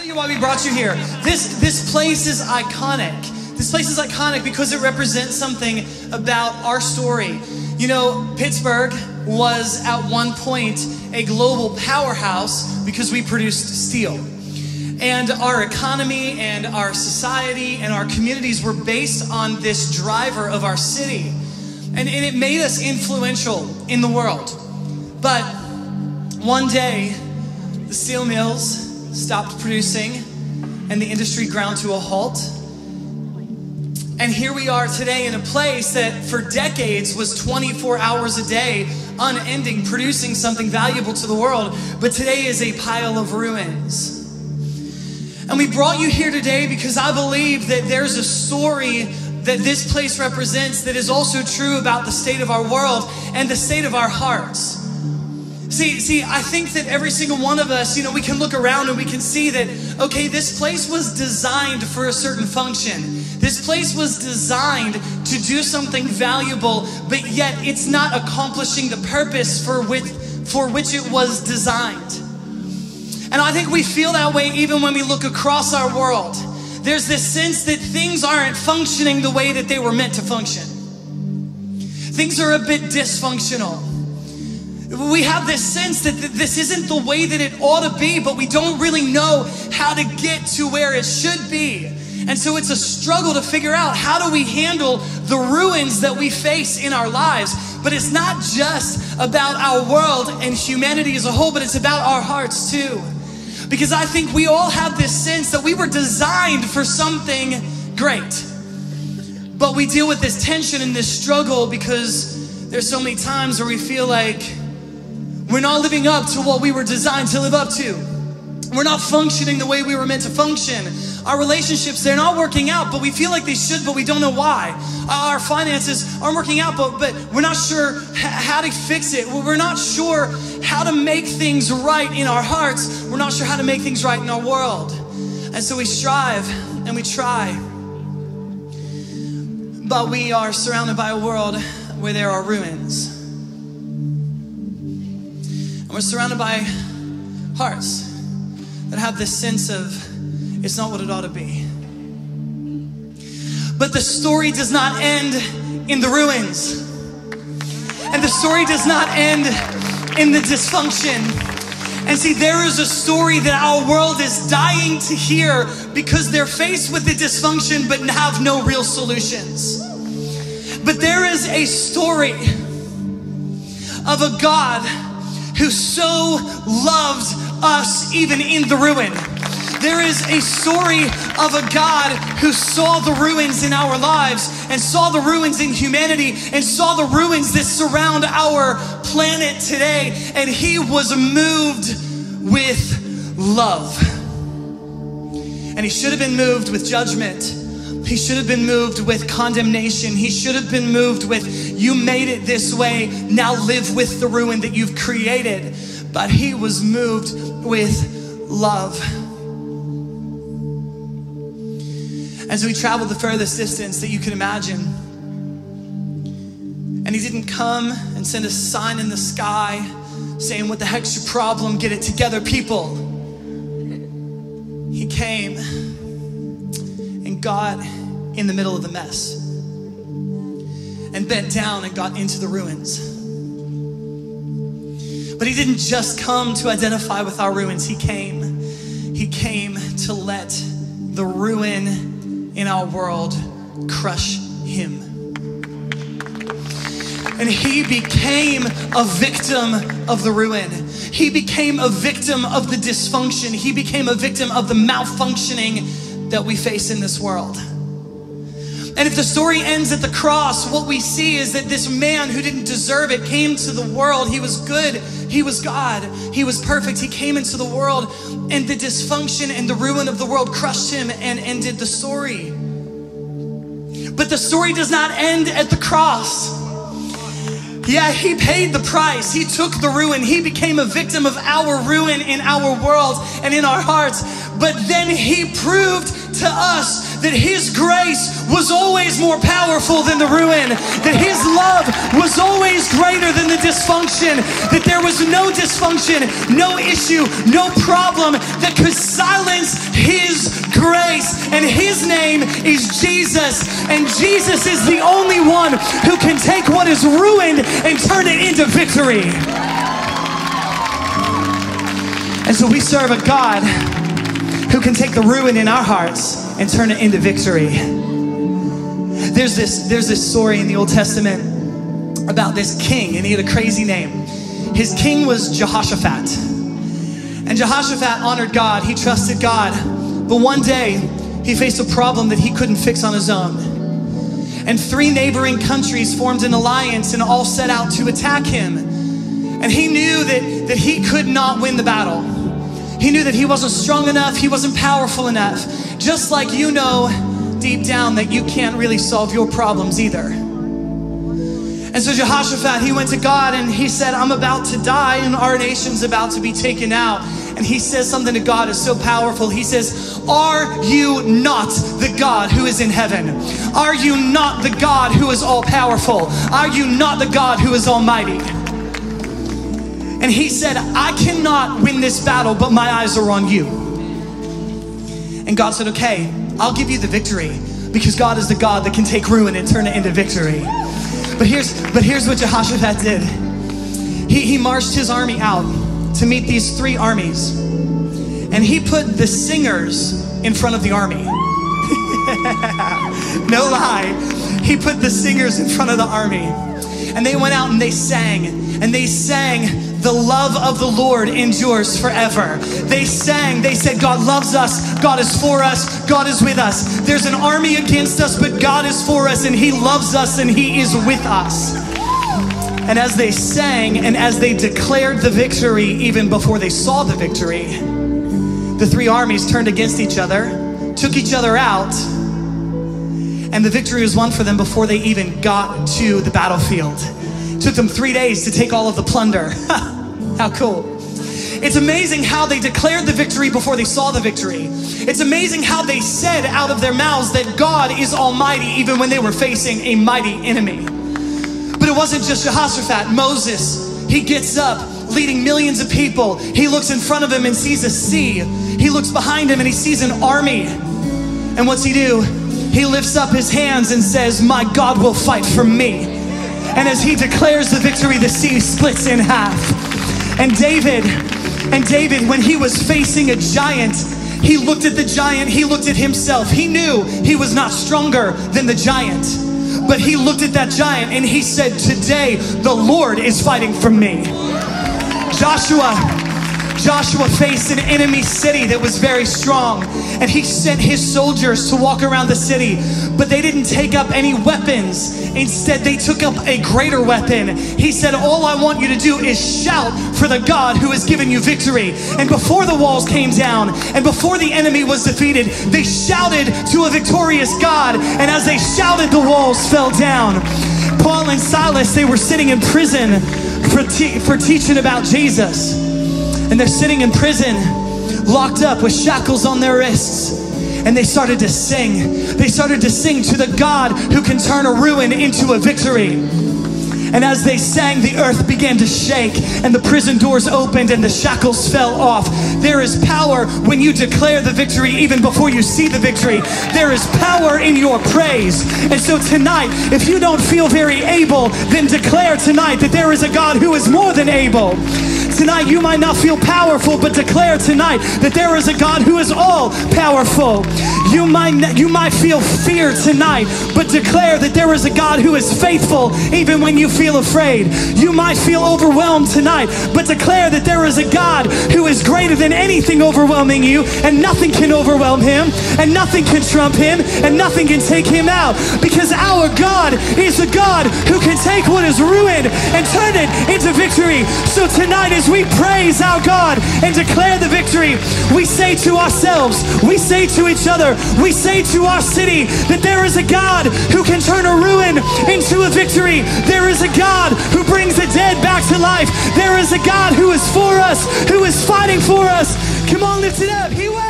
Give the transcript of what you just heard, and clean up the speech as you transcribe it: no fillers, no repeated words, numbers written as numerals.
tell you why we brought you here. This place is iconic. This place is iconic because it represents something about our story. You know, Pittsburgh was at one point a global powerhouse because we produced steel. And our economy and our society and our communities were based on this driver of our city. And it made us influential in the world. But one day, the steel mills stopped producing and the industry ground to a halt. And here we are today in a place that for decades was 24 hours a day, unending, producing something valuable to the world, but today is a pile of ruins. And we brought you here today because I believe that there's a story that this place represents that is also true about the state of our world and the state of our hearts. See, I think that every single one of us, we can look around and we can see that, okay, this place was designed for a certain function. This place was designed to do something valuable, but yet it's not accomplishing the purpose for which it was designed. And I think we feel that way even when we look across our world. There's this sense that things aren't functioning the way that they were meant to function. Things are a bit dysfunctional. We have this sense that this isn't the way that it ought to be, but we don't really know how to get to where it should be. And so it's a struggle to figure out, how do we handle the ruins that we face in our lives? But it's not just about our world and humanity as a whole, but it's about our hearts too. Because I think we all have this sense that we were designed for something great. But we deal with this tension and this struggle because there's so many times where we feel like we're not living up to what we were designed to live up to. We're not functioning the way we were meant to function. Our relationships, they're not working out, but we feel like they should, but we don't know why. Our finances aren't working out, but we're not sure how to fix it. We're not sure how to make things right in our hearts. We're not sure how to make things right in our world. And so we strive and we try. But we are surrounded by a world where there are ruins. And we're surrounded by hearts that have this sense of, it's not what it ought to be. But the story does not end in the ruins. And the story does not end in the dysfunction. And see, there is a story that our world is dying to hear because they're faced with the dysfunction but have no real solutions. But there is a story of a God who so loved us even in the ruin. There is a story of a God who saw the ruins in our lives and saw the ruins in humanity and saw the ruins that surround our planet today. And he was moved with love. And he should have been moved with judgment. He should have been moved with condemnation. He should have been moved with, you made it this way, now live with the ruin that you've created. But he was moved with love. And so he traveled the furthest distance that you can imagine. And he didn't come and send a sign in the sky saying, what the heck's your problem? Get it together, people. He came and got in the middle of the mess and bent down and got into the ruins. But he didn't just come to identify with our ruins. He came to let the ruin in our world crush him. And he became a victim of the ruin. He became a victim of the dysfunction. He became a victim of the malfunctioning that we face in this world. And if the story ends at the cross, what we see is that this man who didn't deserve it came to the world. He was good. He was God. He was perfect. He came into the world, and the dysfunction and the ruin of the world crushed him and ended the story. But the story does not end at the cross. Yeah, he paid the price. He took the ruin. He became a victim of our ruin in our world and in our hearts. But then he proved to us that his grace was always more powerful than the ruin, that his love was always greater than the dysfunction, that there was no dysfunction, no issue, no problem that could silence and his name is Jesus. And Jesus is the only one who can take what is ruined and turn it into victory. And so we serve a God who can take the ruin in our hearts and turn it into victory. There's this story in the Old Testament about this king, and he had a crazy name. His king was Jehoshaphat. And Jehoshaphat honored God, he trusted God. But one day, he faced a problem that he couldn't fix on his own. And 3 neighboring countries formed an alliance and all set out to attack him. And he knew that he could not win the battle. He knew that he wasn't strong enough, he wasn't powerful enough. Just like you know deep down that you can't really solve your problems either. And so Jehoshaphat, he went to God and he said, I'm about to die and our nation's about to be taken out. And he says something to God is so powerful. He says, are you not the God who is in heaven? Are you not the God who is all powerful? Are you not the God who is almighty? And he said, I cannot win this battle, but my eyes are on you. And God said, okay, I'll give you the victory, because God is the God that can take ruin and turn it into victory. But here's what Jehoshaphat did. He marched his army out to meet these 3 armies. And he put the singers in front of the army. No lie. He put the singers in front of the army. And they went out and they sang. And they sang, the love of the Lord endures forever. They sang, they said, God loves us, God is for us, God is with us. There's an army against us, but God is for us and he loves us and he is with us. And as they sang and as they declared the victory, even before they saw the victory, the 3 armies turned against each other, took each other out, and the victory was won for them before they even got to the battlefield. It took them 3 days to take all of the plunder. How cool. It's amazing how they declared the victory before they saw the victory. It's amazing how they said out of their mouths that God is almighty even when they were facing a mighty enemy. But it wasn't just Jehoshaphat. Moses, he gets up leading millions of people. He looks in front of him and sees a sea. He looks behind him and he sees an army. And what's he do? He lifts up his hands and says, my God will fight for me. And as he declares the victory, the sea splits in half. And David, when he was facing a giant, he looked at the giant, he looked at himself. He knew he was not stronger than the giant. But he looked at that giant and he said, today the Lord is fighting for me. Joshua faced an enemy city that was very strong, and he sent his soldiers to walk around the city, but they didn't take up any weapons. Instead, they took up a greater weapon. He said, all I want you to do is shout for the God who has given you victory. And before the walls came down and before the enemy was defeated, they shouted to a victorious God, and as they shouted, the walls fell down. Paul and Silas, they were sitting in prison for teaching about Jesus. And they're sitting in prison, locked up with shackles on their wrists. And they started to sing. They started to sing to the God who can turn a ruin into a victory. And as they sang, the earth began to shake and the prison doors opened and the shackles fell off. There is power when you declare the victory even before you see the victory. There is power in your praise. And so tonight, if you don't feel very able, then declare tonight that there is a God who is more than able. Tonight, you might not feel powerful, but declare tonight that there is a God who is all powerful. You might feel fear tonight, but declare that there is a God who is faithful even when you feel afraid. You might feel overwhelmed tonight, but declare that there is a God who is greater than anything overwhelming you, and nothing can overwhelm him, and nothing can trump him, and nothing can take him out, because our God is the God who can take what is ruined and turn it into victory. So tonight, as we praise our God and declare the victory, we say to ourselves, we say to each other, we say to our city that there is a God who can turn a ruin into a victory. There is a God who brings the dead back to life. There is a God who is for us, who is fighting for us. Come on, lift it up. He will.